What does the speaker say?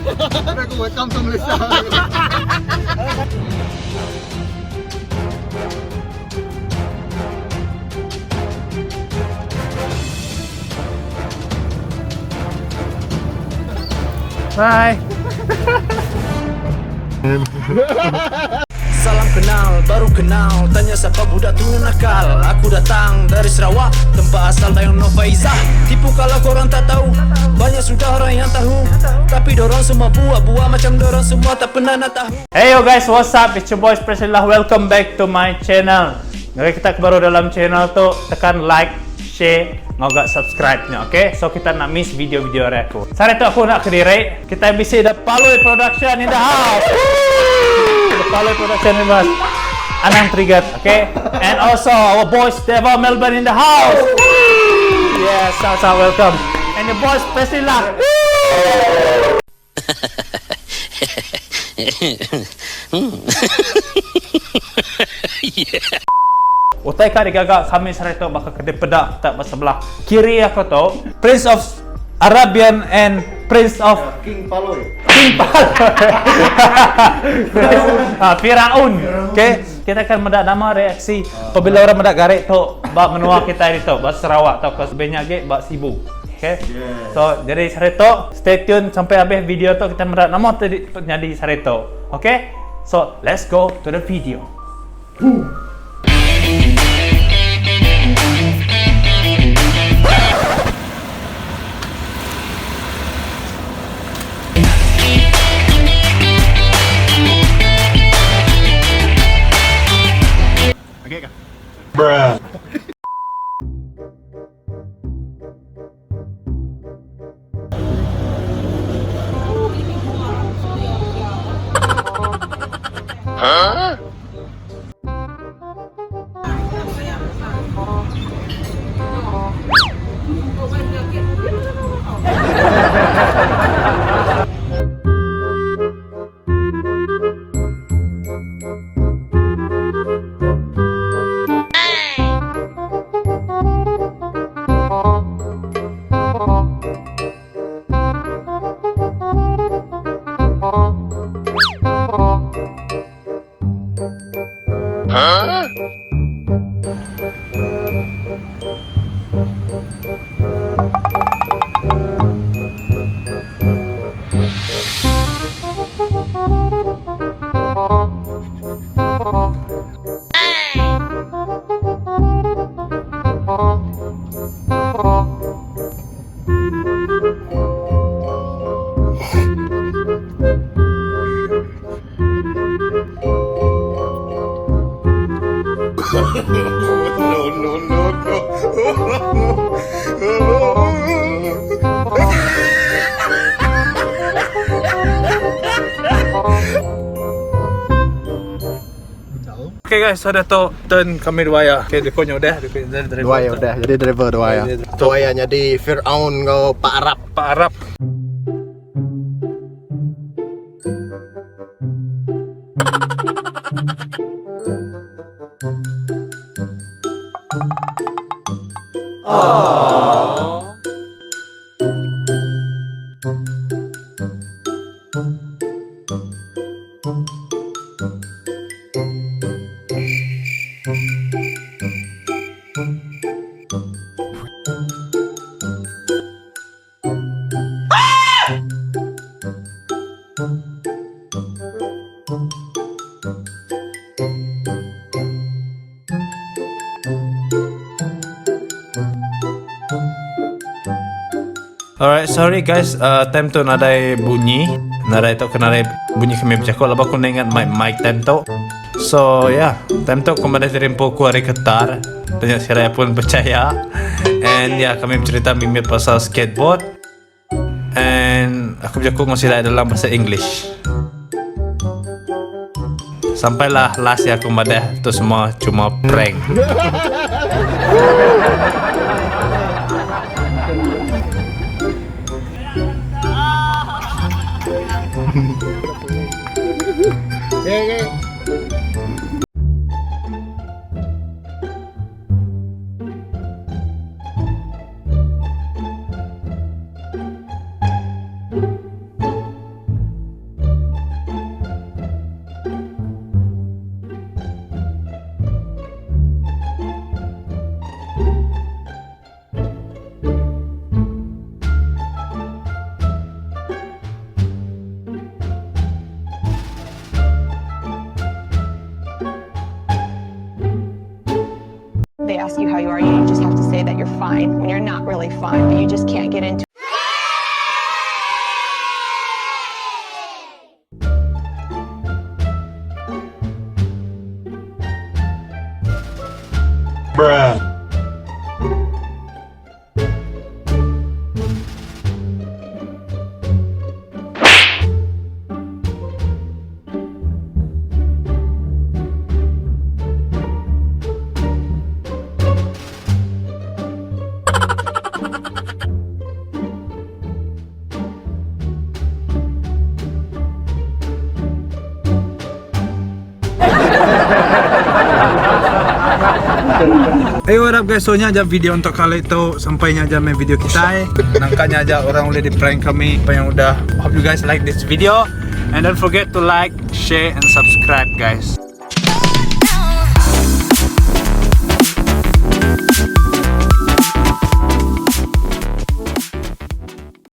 Tapi aku welcome to Malaysia. Bye. Salam kenal, baru kenal. Tanya siapa budak tu nakal. Aku datang dari Sarawak, tempat asal Dayang Nofaizah. Tipu kalau korang tak tahu, banyak sudah orang yang tahu. Tapi dorang semua buah-buah macam dorang semua tak pernah nak tahu. Hey yo guys, what's up? It's your boy Presilla. Welcome back to my channel. Jika kita baru dalam channel tu, tekan like, share, ngagak subscribe-nya, okay? So kita nak miss video-video aku. Hari tu aku nak kediri. Kita busy the Paloi Production in the house. The Paloi Production in the house. Anang Trigat, okay? And also our boys Deva Melbourne in the house. Yes, so welcome. And the boys Presilla. Utai ka digagak kami sa rito baka kadipeda tak sebelah kiri aku tu Prince of Arabian and Prince of King Paloi. King Paloi. Firaun. Okay, kita akan mendak nama reaksi apabila orang mendak garik tu bak menua kita dito bak Sarawak tau ke sebanyak ge bak Sibu. Okay. So jadi sarito stay tune sampai habis video tu kita mendak nama jadi sarito. Okay. So let's go to the video. Bruh. Okay guys, so dah tu turn kami dua ya. Okay, dekonya udah, dekonya dari Dua ya udah, jadi driver dua ya. Dua ya jadi Firaun kau Pak Arab. Pak Arab. Alright, sorry guys, time tu nadai bunyi. Nadai tu kena bunyi kami bercakap. Lepas aku ingat mic time tu. So yeah, time tu kembali terimpu ku hari ketar. Banyak saya pun percaya. And yeah, kami bercerita mimit pasal skateboard. And aku bercakap ngasih dalam bahasa English. Sampailah last yang aku madah tu semua cuma prank. They ask you how you are, you just have to say that you're fine when you're not really fine, but you just can't get into Hey, what up guys, so nya aja video untuk kali itu, sampainya aja main video kita. Nangkanya aja orang udah di prank kami. Apa yang udah, hope you guys like this video and don't forget to like, share and subscribe guys.